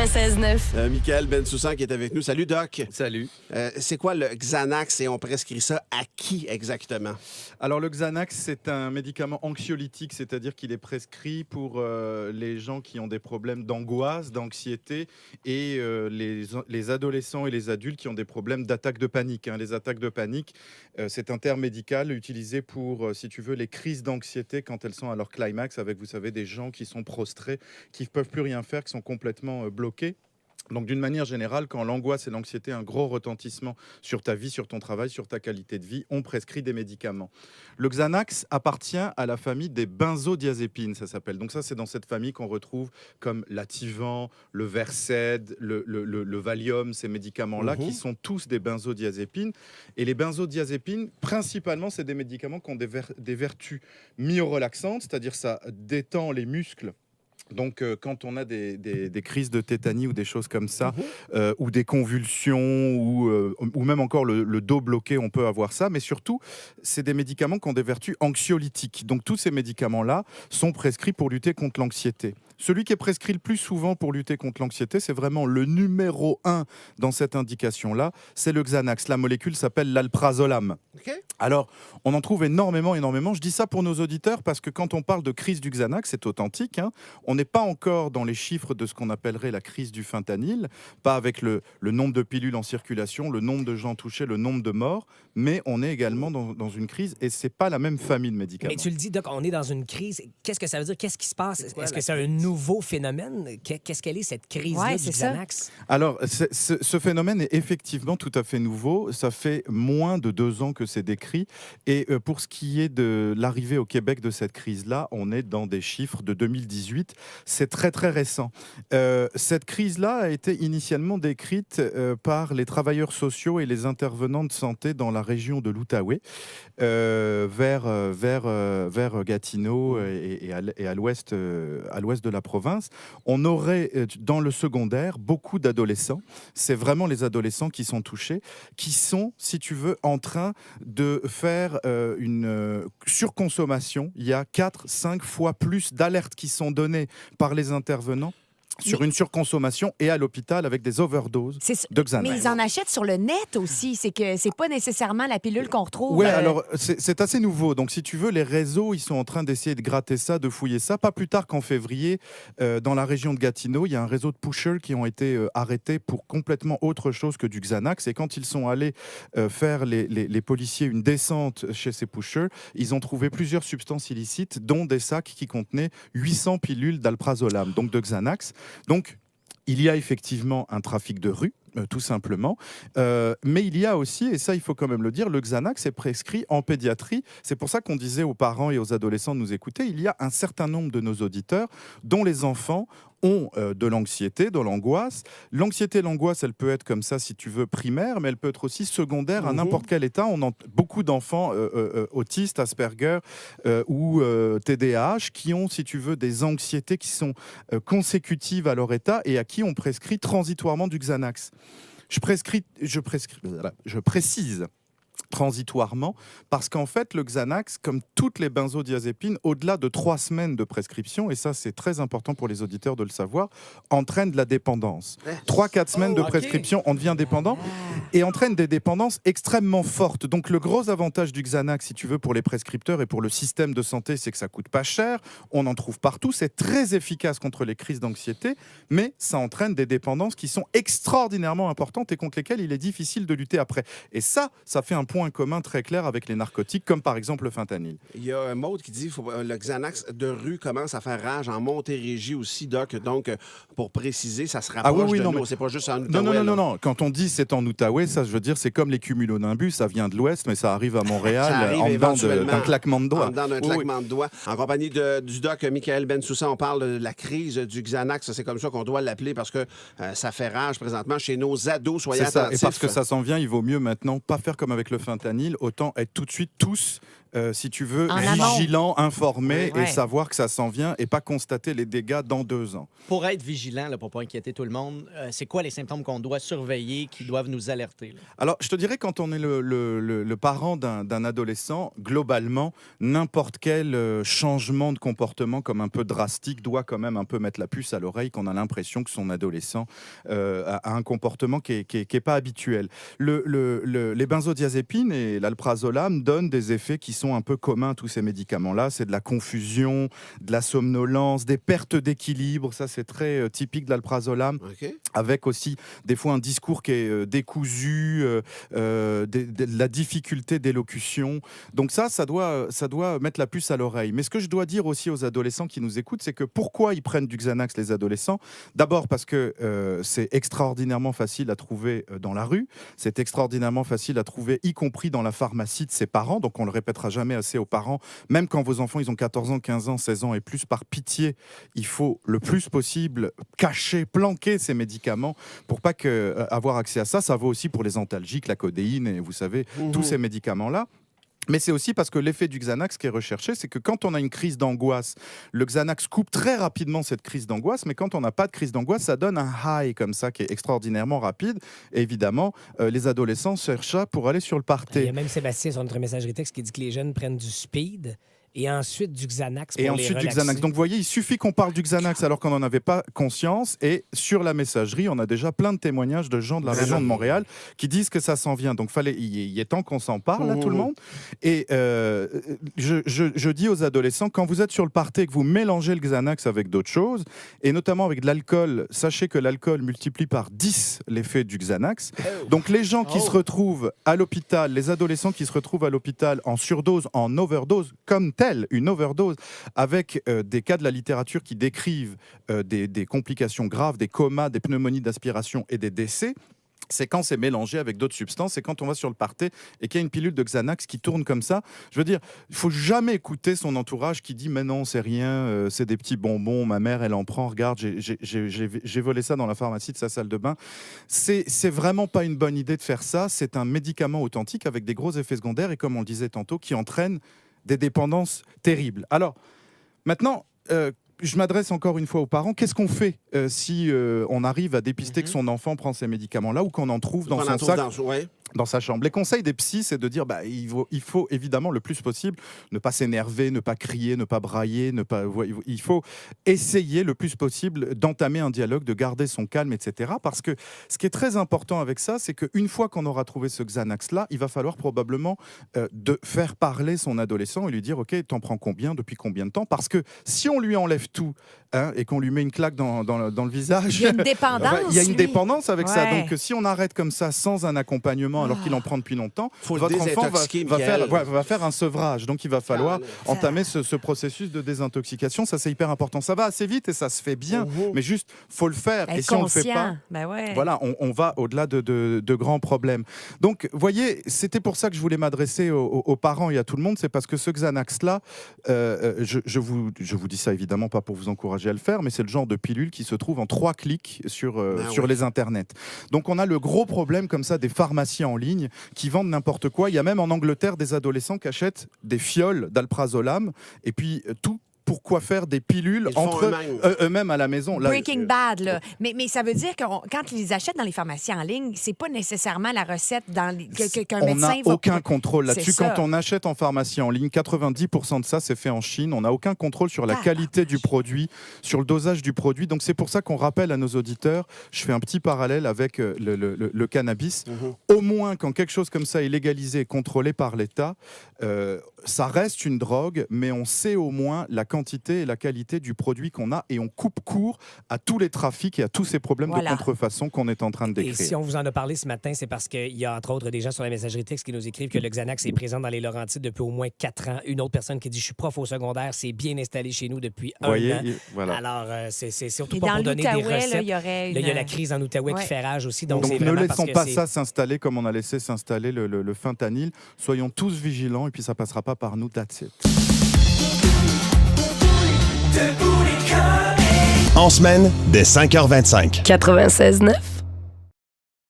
96.9. Michael Bensoussan qui est avec nous. Salut, Doc. Salut. C'est quoi le Xanax et on prescrit ça à qui exactement? Alors le Xanax, c'est un médicament anxiolytique, c'est-à-dire qu'il est prescrit pour les gens qui ont des problèmes d'angoisse, d'anxiété et les adolescents et les adultes qui ont des problèmes d'attaque de panique. Les attaques de panique, c'est un terme médical utilisé pour, si tu veux, les crises d'anxiété quand elles sont à leur climax, avec, vous savez, des gens qui sont prostrés, qui ne peuvent plus rien faire, qui sont complètement bloqués. Donc d'une manière générale, quand l'angoisse et l'anxiété ont un gros retentissement sur ta vie, sur ton travail, sur ta qualité de vie, on prescrit des médicaments. Le Xanax appartient à la famille des benzodiazépines, ça s'appelle. Donc ça, c'est dans cette famille qu'on retrouve comme l'Ativan, le Versed, le Valium, ces médicaments-là qui sont tous des benzodiazépines. Et les benzodiazépines, principalement, c'est des médicaments qui ont des vertus myorelaxantes, c'est-à-dire ça détend les muscles. Donc, quand on a des crises de tétanie ou des choses comme ça, ou des convulsions, ou même encore le dos bloqué, on peut avoir ça. Mais surtout, c'est des médicaments qui ont des vertus anxiolytiques. Donc, tous ces médicaments-là sont prescrits pour lutter contre l'anxiété. Celui qui est prescrit le plus souvent pour lutter contre l'anxiété, c'est vraiment le numéro 1 dans cette indication-là, c'est le Xanax. La molécule s'appelle l'alprazolam. Okay. Alors, on en trouve énormément. Je dis ça pour nos auditeurs parce que quand on parle de crise du Xanax, c'est authentique. On n'est pas encore dans les chiffres de ce qu'on appellerait la crise du fentanyl, pas avec le nombre de pilules en circulation, le nombre de gens touchés, le nombre de morts, mais on est également dans une crise et c'est pas la même famille de médicaments. Mais tu le dis, Doc, on est dans une crise. Qu'est-ce que ça veut dire? Qu'est-ce qui se passe? Est-ce que c'est un nouveau phénomène? Qu'est-ce qu'elle est, cette crise-là du Xanax? Alors, ce phénomène est effectivement tout à fait nouveau. Ça fait moins de 2 ans que c'est décrit. Et pour ce qui est de l'arrivée au Québec de cette crise-là, on est dans des chiffres de 2018. C'est très, très récent. Cette crise-là a été initialement décrite par les travailleurs sociaux et les intervenants de santé dans la région de l'Outaouais, vers Gatineau et à l'ouest de la province. On aurait dans le secondaire beaucoup d'adolescents. C'est vraiment les adolescents qui sont touchés, qui sont, si tu veux, en train de faire une surconsommation. Il y a 4-5 fois plus d'alertes qui sont données par les intervenants sur une surconsommation et à l'hôpital avec des overdoses de Xanax. Mais ils en achètent sur le net aussi. C'est que c'est pas nécessairement la pilule qu'on retrouve. Oui, alors c'est assez nouveau. Donc si tu veux, les réseaux, ils sont en train d'essayer de gratter ça, de fouiller ça. Pas plus tard qu'en février, dans la région de Gatineau, il y a un réseau de pushers qui ont été arrêtés pour complètement autre chose que du Xanax. Et quand ils sont allés faire les policiers une descente chez ces pushers, ils ont trouvé plusieurs substances illicites, dont des sacs qui contenaient 800 pilules d'alprazolam, donc de Xanax. Donc, il y a effectivement un trafic de rue, tout simplement. Mais il y a aussi, et ça il faut quand même le dire, le Xanax est prescrit en pédiatrie. C'est pour ça qu'on disait aux parents et aux adolescents de nous écouter, il y a un certain nombre de nos auditeurs dont les enfants ont de l'anxiété, de l'angoisse. L'anxiété et l'angoisse, elle peut être comme ça, si tu veux, primaire, mais elle peut être aussi secondaire à n'importe quel état. On a beaucoup d'enfants autistes, Asperger ou TDAH qui ont, si tu veux, des anxiétés qui sont consécutives à leur état et à qui on prescrit transitoirement du Xanax. Je précise transitoirement, parce qu'en fait, le Xanax, comme toutes les benzodiazépines, au-delà de 3 semaines de prescription, et ça c'est très important pour les auditeurs de le savoir, entraîne de la dépendance. 3-4 semaines de prescription, on devient dépendant, et entraîne des dépendances extrêmement fortes. Donc le gros avantage du Xanax, si tu veux, pour les prescripteurs et pour le système de santé, c'est que ça coûte pas cher, on en trouve partout, c'est très efficace contre les crises d'anxiété, mais ça entraîne des dépendances qui sont extraordinairement importantes et contre lesquelles il est difficile de lutter après. Et ça fait un point commun très clair avec les narcotiques, comme par exemple le fentanyl. Il y a Maud qui dit que le Xanax de rue commence à faire rage en Montérégie aussi, Doc. Donc, pour préciser, ça se rapproche de nous. C'est pas juste en Outaouais. Non. Quand on dit c'est en Outaouais, ça, je veux dire, c'est comme les cumulonimbus, ça vient de l'Ouest, mais ça arrive à Montréal en dedans d'un claquement de doigts. En dedans d'un claquement de doigts. En compagnie du Doc Michael Bensoussan, on parle de la crise du Xanax. C'est comme ça qu'on doit l'appeler parce que ça fait rage présentement chez nos ados. Soyez attentifs. Et parce que ça s'en vient, il vaut mieux maintenant pas faire comme avec le fentanyl. fentanyl, autant être tout de suite tous, si tu veux, En amont. vigilants, informés Ouais. et savoir que ça s'en vient et pas constater les dégâts dans 2 ans. Pour être vigilant, là, pour pas inquiéter tout le monde, c'est quoi les symptômes qu'on doit surveiller, qui doivent nous alerter? Là? Alors, je te dirais, quand on est le parent d'un adolescent, globalement, n'importe quel changement de comportement comme un peu drastique doit quand même un peu mettre la puce à l'oreille, qu'on a l'impression que son adolescent a un comportement qui est pas habituel. Les benzodiazépines et l'alprazolam donnent des effets qui sont un peu communs à tous ces médicaments-là. C'est de la confusion, de la somnolence, des pertes d'équilibre. Ça, c'est très typique de l'alprazolam. OK. Avec aussi des fois un discours qui est décousu, de la difficulté d'élocution. Donc ça doit mettre la puce à l'oreille. Mais ce que je dois dire aussi aux adolescents qui nous écoutent, c'est que pourquoi ils prennent du Xanax, les adolescents? D'abord parce que c'est extraordinairement facile à trouver dans la rue, c'est extraordinairement facile à trouver, y compris dans la pharmacie de ses parents. Donc on le répétera jamais assez aux parents, même quand vos enfants ils ont 14 ans, 15 ans, 16 ans et plus, par pitié, il faut le plus possible cacher, planquer ces médicaments pour pas avoir accès à ça. Ça vaut aussi pour les antalgiques, la codéine et vous savez, tous ces médicaments-là. Mais c'est aussi parce que l'effet du Xanax qui est recherché, c'est que quand on a une crise d'angoisse, le Xanax coupe très rapidement cette crise d'angoisse, mais quand on n'a pas de crise d'angoisse, ça donne un high comme ça qui est extraordinairement rapide. Et évidemment, les adolescents cherchent ça pour aller sur le Il y party. a même Sébastien sur notre messagerie texte qui dit que les jeunes prennent du speed et ensuite du Xanax pour Et les ensuite du relaxer. Xanax. Donc vous voyez, il suffit qu'on parle du Xanax alors qu'on n'en avait pas conscience. Et sur la messagerie, on a déjà plein de témoignages de gens de la région de Montréal qui disent que ça s'en vient. Donc il est temps qu'on s'en parle à tout le monde. Et je dis aux adolescents, quand vous êtes sur le party et que vous mélangez le Xanax avec d'autres choses, et notamment avec de l'alcool, sachez que l'alcool multiplie par 10 l'effet du Xanax. Donc les gens qui se retrouvent à l'hôpital, les adolescents qui se retrouvent à l'hôpital en surdose, en overdose, comme une overdose, avec des cas de la littérature qui décrivent des complications graves, des comas, des pneumonies d'aspiration et des décès, c'est quand c'est mélangé avec d'autres substances, c'est quand on va sur le party et qu'il y a une pilule de Xanax qui tourne comme ça. Je veux dire, il faut jamais écouter son entourage qui dit « mais non, c'est rien, c'est des petits bonbons, ma mère, elle en prend, regarde, j'ai volé ça dans la pharmacie de sa salle de bain ». C'est vraiment pas une bonne idée de faire ça. C'est un médicament authentique avec des gros effets secondaires et comme on le disait tantôt, qui entraîne des dépendances terribles. Alors, maintenant, je m'adresse encore une fois aux parents. Qu'est-ce qu'on fait si on arrive à dépister que son enfant prend ces médicaments-là ou qu'on en trouve dans son sac dans sa chambre? Les conseils des psys, c'est de dire il faut évidemment le plus possible ne pas s'énerver, ne pas crier, ne pas brailler, il faut essayer le plus possible d'entamer un dialogue, de garder son calme, etc. Parce que ce qui est très important avec ça, c'est qu'une fois qu'on aura trouvé ce Xanax-là, il va falloir probablement de faire parler son adolescent et lui dire « Ok, t'en prends combien, depuis combien de temps ?» Parce que si on lui enlève tout et qu'on lui met une claque dans le visage... Il y a une dépendance. Il y a une dépendance avec ça. Ouais. Donc si on arrête comme ça, sans un accompagnement, alors qu'il en prend depuis longtemps, votre enfant va faire un sevrage. Donc il va falloir entamer ce processus de désintoxication. Ça, c'est hyper important. Ça va assez vite et ça se fait bien, mais juste, faut le faire. Et si on le fait pas, voilà, on va au-delà de grands problèmes. Donc, voyez, c'était pour ça que je voulais m'adresser aux parents et à tout le monde. C'est parce que ce Xanax-là, je vous dis ça évidemment pas pour vous encourager à le faire, mais c'est le genre de pilule qui se trouve en 3 clics sur les internets. Donc, on a le gros problème comme ça des pharmacies en ligne qui vendent n'importe quoi. Il y a même en Angleterre des adolescents qui achètent des fioles d'alprazolam et puis tout. Pourquoi faire des pilules entre eux-mêmes à la maison? Breaking Bad, là. Mais ça veut dire que quand ils les achètent dans les pharmacies en ligne, c'est pas nécessairement la recette qu'un médecin va... On n'a aucun contrôle là-dessus. C'est ça. Quand on achète en pharmacie en ligne, 90% de ça, c'est fait en Chine. On n'a aucun contrôle sur la qualité du produit, sur le dosage du produit. Donc, c'est pour ça qu'on rappelle à nos auditeurs, je fais un petit parallèle avec le cannabis. Au moins, quand quelque chose comme ça est légalisé et contrôlé par l'État, ça reste une drogue, mais on sait au moins la quantité et la qualité du produit qu'on a et on coupe court à tous les trafics et à tous ces problèmes de contrefaçon qu'on est en train de décrire. Et si on vous en a parlé ce matin, c'est parce qu'il y a entre autres des gens sur la messagerie texte qui nous écrivent que le Xanax est présent dans les Laurentides depuis au moins 4 ans. Une autre personne qui dit « Je suis prof au secondaire, c'est bien installé chez nous depuis un an. » Voilà. Alors, c'est surtout Et pas dans pour donner des recettes. il y aurait Là, il y a la crise en Outaouais qui fait rage aussi. Donc ne laissons pas ça s'installer comme on a laissé s'installer le fentanyl. Soyons tous vigilants et puis ça passera pas par nous. That's it. En semaine, dès 5h25. 96.9.